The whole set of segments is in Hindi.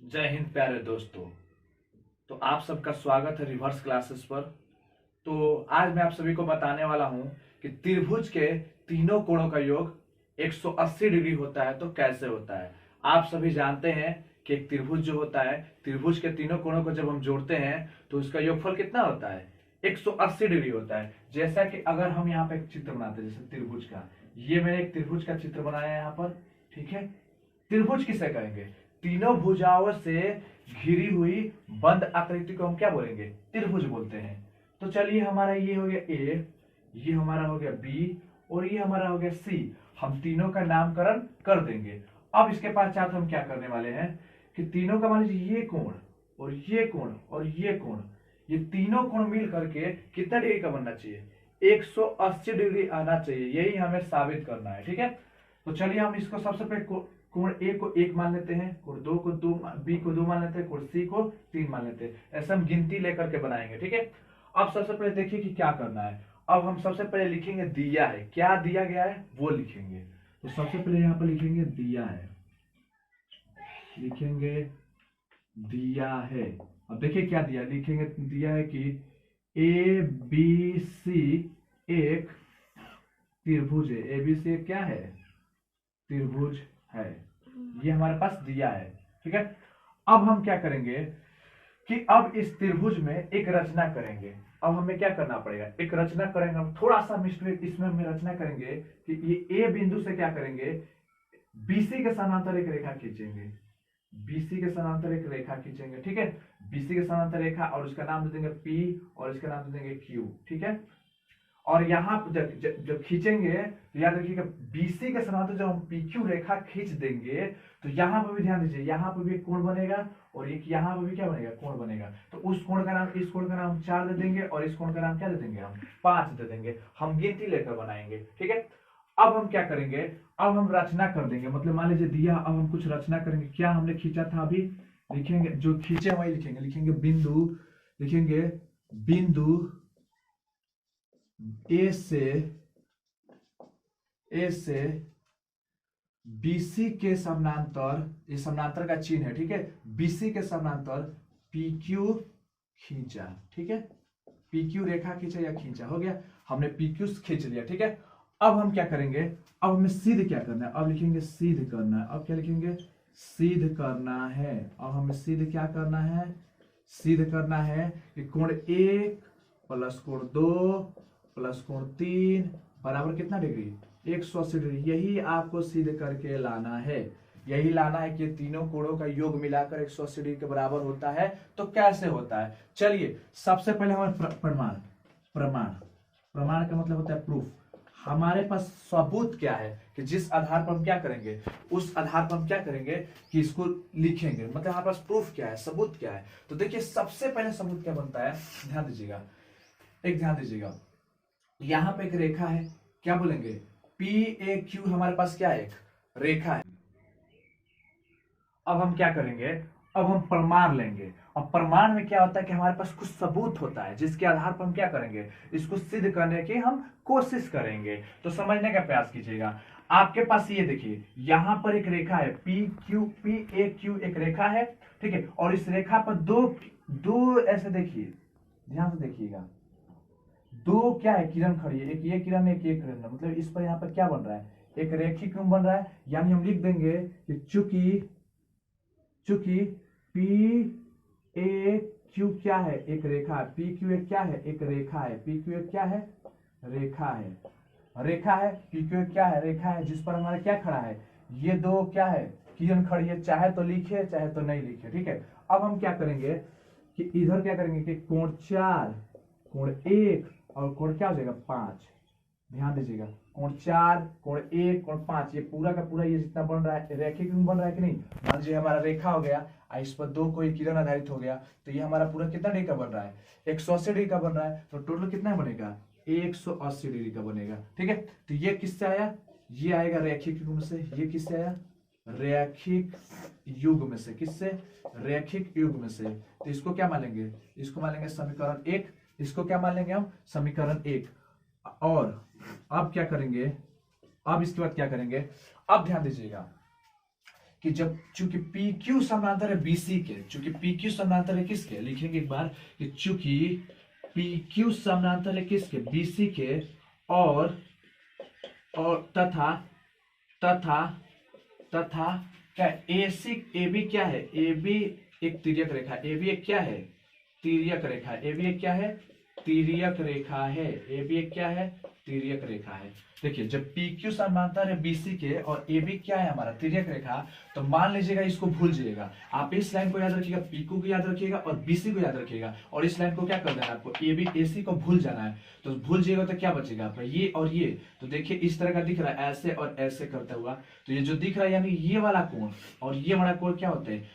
जय हिंद प्यारे दोस्तों। तो आप सबका स्वागत है रिवर्स क्लासेस पर। तो आज मैं आप सभी को बताने वाला हूं कि त्रिभुज के तीनों कोणों का योग 180 डिग्री होता है तो कैसे होता है। आप सभी जानते हैं कि एक त्रिभुज जो होता है, त्रिभुज के तीनों कोणों को जब हम जोड़ते हैं तो उसका योगफल कितना होता है, 180 डिग्री होता है। जैसा कि अगर हम यहाँ पे एक चित्र बनाते हैं जैसे त्रिभुज का, ये मैंने एक त्रिभुज का चित्र बनाया है यहाँ पर, ठीक है। त्रिभुज किसे कहेंगे? तीनों भुजाओं से घिरी हुई बंद आकृति को हम क्या बोलेंगे? त्रिभुज बोलते हैं। तो चलिए, हमारा ये हो गया ए, ये हमारा हो गया बी और ये हमारा हो गया सी। हम तीनों का नामकरण कर देंगे। अब इसके पश्चात हम क्या करने वाले हैं कि तीनों का मान लीजिए ये कोण और ये कोण और ये कोण, ये तीनों कोण मिल करके कितना डिग्री का बनना चाहिए? 180 डिग्री आना चाहिए। यही हमें साबित करना है, ठीक है। तो चलिए हम इसको सबसे पहले कोण ए को 1 मान लेते हैं, कोण 2 को 2, बी को 2 मान लेते हैं, कोण सी को 3 मान लेते हैं। ऐसे हम गिनती लेकर के बनाएंगे, ठीक है। अब सबसे पहले देखिए कि क्या करना है। अब हम सबसे पहले लिखेंगे दिया है, क्या दिया गया है वो लिखेंगे। तो सबसे पहले यहाँ पर लिखेंगे दिया है, लिखेंगे दिया है। अब देखिए क्या दिया, लिखेंगे दिया है कि ए बी सी एक त्रिभुज है। ए बी सी क्या है? त्रिभुज है। ये हमारे पास दिया है, ठीक है। अब हम क्या करेंगे कि अब इस त्रिभुज में एक रचना करेंगे। अब हमें क्या करना पड़ेगा? एक रचना करेंगे। हम थोड़ा सा मिस्टेक इसमें हम रचना करेंगे कि ये ए बिंदु से क्या करेंगे, बीसी के समानांतर एक रेखा खींचेंगे। बीसी के समानांतर एक रेखा खींचेंगे, ठीक है। बीसी के समानांतर रेखा और उसका नाम दे देंगे पी और इसका नाम दे देंगे क्यू, ठीक है। और यहाँ जब खींचेंगे तो याद रखिएगा, बीसी के समानांतर जब हम पीक्यू रेखा खींच देंगे तो यहाँ पर भी ध्यान दीजिए, यहाँ पर भी एक कोण बनेगा और एक यहाँ पर भी क्या बनेगा, कोण बनेगा। तो उस कोण का नाम, इस कोण का नाम 4 दे देंगे और इस कोण का नाम क्या दे देंगे, हम 5 दे देंगे। हम गिनती लेकर बनाएंगे, ठीक है। अब हम क्या करेंगे, अब हम रचना कर देंगे। मतलब मान लीजिए दिया, अब हम कुछ रचना करेंगे। क्या हमने खींचा था अभी, लिखेंगे जो खींचे वही लिखेंगे। लिखेंगे बिंदु, लिखेंगे बिंदु ए से बीसी के समानांतर, ये समानांतर का चिन्ह है, ठीक है। बीसी के समानांतर पीक्यू खींचा, ठीक है। पीक्यू रेखा खींचा या खींचा, हो गया। हमने पीक्यू खींच लिया, ठीक है। अब हम क्या करेंगे, अब हमें सिद्ध क्या करना है, अब लिखेंगे सिद्ध करना है। अब क्या लिखेंगे, सिद्ध करना है। अब हमें सिद्ध क्या करना है, सिद्ध करना है कि कोण 1 प्लस कोण 2 प्लस कोण 3 बराबर कितना डिग्री, 180 डिग्री। यही आपको सिद्ध करके लाना है। यही लाना है कि तीनों कोणों का योग मिलाकर 180 डिग्री के बराबर होता है। तो कैसे होता है, चलिए सबसे पहले हमारे प्रमाण, प्रमाण प्रमाण का मतलब होता है प्रूफ। हमारे पास सबूत क्या है कि जिस आधार पर हम क्या करेंगे, उस आधार पर हम क्या करेंगे कि इसको लिखेंगे। मतलब हमारे पास प्रूफ क्या है, सबूत क्या है। तो देखिए सबसे पहले सबूत क्या बनता है, ध्यान दीजिएगा, एक ध्यान दीजिएगा। यहां पे एक रेखा है, क्या बोलेंगे, पी ए क्यू हमारे पास क्या है, एक रेखा है। अब हम क्या करेंगे, अब हम प्रमाण लेंगे। और प्रमाण में क्या होता है कि हमारे पास कुछ सबूत होता है जिसके आधार पर हम क्या करेंगे, इसको सिद्ध करने की हम कोशिश करेंगे। तो समझने का प्रयास कीजिएगा। आपके पास ये देखिए, यहां पर एक रेखा है पी ए क्यू, एक रेखा है, ठीक है। और इस रेखा पर दो दो ऐसे देखिए, ध्यान से देखिएगा, दो क्या है, किरण खड़ी है। एक ये किरण, एक ये किरण। मतलब इस पर यहाँ पर क्या बन रहा है, एक रेखी क्यों बन रहा है। यानी हम लिख देंगे कि चूंकि चूंकि पी ए क्यू क्या है, एक रेखा है। पी क्यू एक क्या है, एक रेखा है। पी क्यू एक क्या है, रेखा है, रेखा है। पी क्यू एक क्या है, रेखा है, जिस पर हमारा क्या खड़ा है, ये दो क्या है, किरण खड़ी है। चाहे तो लिखे चाहे तो नहीं लिखे, ठीक है। अब हम क्या करेंगे कि इधर क्या करेंगे कि कोण 4, कोण 1 और कोण क्या हो जाएगा 5। ध्यान दीजिएगा, कोण 4, कोण 1, कोण 5, ये पूरा का पूरा ये जितना बन रहा है, रेखिक बन रहा है कि नहीं। मान लीजिए हमारा रेखा हो गया, इस पर दो कोई किरण आधारित हो गया, तो ये हमारा पूरा कितना डिग्री का बन रहा है, 180 डिग्री का बन रहा है। तो टोटल कितना बनेगा, 180 डिग्री का बनेगा, ठीक है। तो ये किससे आया, ये आएगा रैखिक युग में से। ये किससे आया, रैखिक युग में से। किससे, रैखिक युग में से। तो इसको क्या मान लेंगे, इसको मान लेंगे समीकरण 1। इसको क्या मान लेंगे हम, समीकरण 1। और अब क्या करेंगे, अब इसके बाद क्या करेंगे, अब ध्यान दीजिएगा कि जब चूंकि पी क्यू समानांतर है बीसी के, चूंकि पी क्यू समानांतर है किसके, लिखेंगे एक बार कि चूंकि पी क्यू समानांतर है किसके, बीसी के, और तथा तथा तथा क्या, ए सी ए बी क्या है, ए बी एक तिर्यक रेखा, ए बी एक क्या है, तिर्यक रेखा, ए बी एक क्या है, तिर्यक रेखा है, ए बी एक क्या है, तिर्यक रेखा है। देखिए जब पी क्यू समानांतर है बीसी के और ए बी क्या है हमारा, तिर्यक रेखा, तो मान लीजिएगा इसको भूल जाइएगा आप, इस लाइन को याद रखिएगा, पी क्यू को याद रखिएगा और बीसी को याद रखिएगा, और इस लाइन को क्या कर देना है आपको, ए बी ए सी को भूल जाना है। तो भूल जाइएगा तो क्या बचेगा आपका, ये और ये, तो देखिए इस तरह का दिख रहा है ऐसे और ऐसे करता हुआ, तो ये जो दिख रहा है यानी ये वाला कोण और ये वाला कोण क्या होते हैं,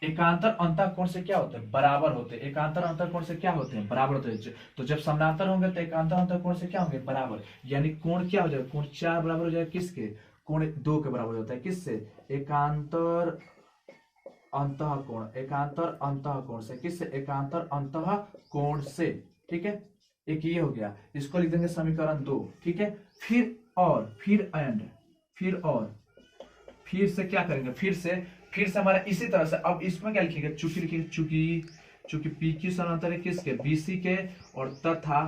एकांतर अंतः कोण से क्या होते हैं, बराबर होते हैं। एकांतर अंतः कोण से क्या होते हैं, बराबर होते हैं। तो जब समानांतर होंगे तो एकांतर अंतः कोण से क्या होंगे, बराबर, यानी कोण क्या हो जाएगा, कोण 4 बराबर हो जाएगा किसके, कोण 2 के बराबर होता है, किससे, एकांतर अंतः कोण, एकांतर अंतः कोण से, किससे, एकांतर अंतः कोण से। ठीक है, एक ये हो गया, इसको लिख देंगे समीकरण 2। ठीक है, फिर और, फिर एंड, फिर और, फिर से क्या करेंगे, फिर से हमारा इसी तरह से, अब इसमें क्या लिखेंगे, चूंकि लिखेंगे, चूंकि पी क्यू समानांतर है किसके, बीसी के, और तथा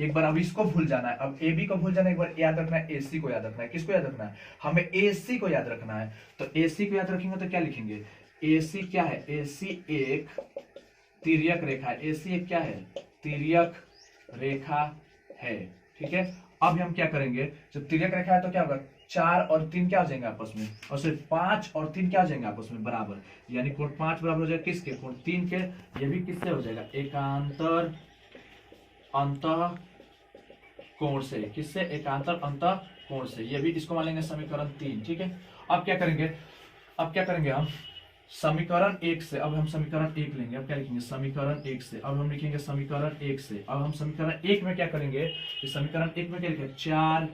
एक बार अब इसको भूल जाना है, अब ए बी को भूल जाना है, एक बार याद रखना है, ए सी को याद रखना है। किसको याद रखना है, हमें ए सी को याद रखना है। तो ए सी को याद रखेंगे तो क्या लिखेंगे, ए सी क्या है, ए सी एक तिर्यक रेखा है, ए सी एक क्या है, तिर्यक रेखा है। ठीक है, अब हम क्या करेंगे, जब तिर्यक रेखा है तो क्या होगा, 4 और 3 क्या हो जाएंगे आपस में, और सिर्फ 5 और 3 क्या हो जाएंगे आपस में, बराबर, यानी कोण 5 बराबर हो जाएगा किसके, कोण 3 के। ये भी किससे हो जाएगा, एकांतर अंतः कोण से, किससे, एकांतर अंतः कोण से। ये भी इसको मान लेंगे समीकरण 3। ठीक है, अब क्या करेंगे हम समीकरण 1 से, अब हम समीकरण 1 लेंगे, अब क्या लिखेंगे, समीकरण 1 से, अब हम लिखेंगे समीकरण 1 से, अब हम समीकरण 1 में क्या करेंगे, समीकरण 1 में क्या लिखेंगे, 4,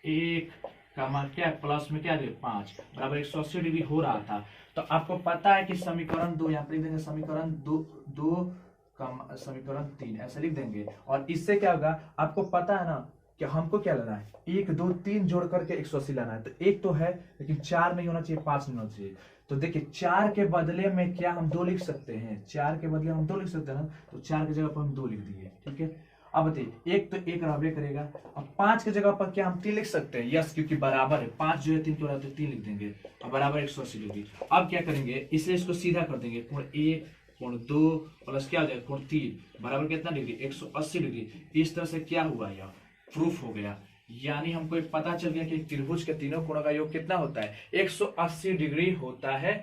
1, क्या प्लस में क्या दे 5 बराबर 180 डिग्री हो रहा था। तो आपको पता है कि समीकरण 2 यहाँ पे लिख देंगे, समीकरण 2 समीकरण 3 ऐसे लिख देंगे, और इससे क्या होगा, आपको पता है ना कि हमको क्या लेना है, 1 2 3 जोड़ करके 180 लाना है। तो एक तो है, लेकिन 4 नहीं होना चाहिए, 5 नहीं होना चाहिए। तो देखिए 4 के बदले में क्या हम 2 लिख सकते हैं, 4 के बदले हम 2 लिख सकते हैं ना, तो 4 की जगह पर हम 2 लिख दिए। ठीक है, अब बताइए, एक तो एक रबे करेगा, अब 5 की जगह पर क्या हम 3 लिख सकते हैं, यस, क्योंकि बराबर है, 5 जो है 3 के बराबर, 3 लिख देंगे, अब बराबर 180 डिग्री। अब क्या करेंगे, इसलिए इसको सीधा कर देंगे, कोण 1 कोण 2 प्लस क्या हो जाएगा, कोण 3 बराबर कितना डिग्री, 180 डिग्री। इस तरह से क्या हुआ, यह प्रूफ हो गया, यानी हमको एक पता चल गया कि त्रिभुज के तीनों कोणों का योग कितना होता है, 180 डिग्री होता है।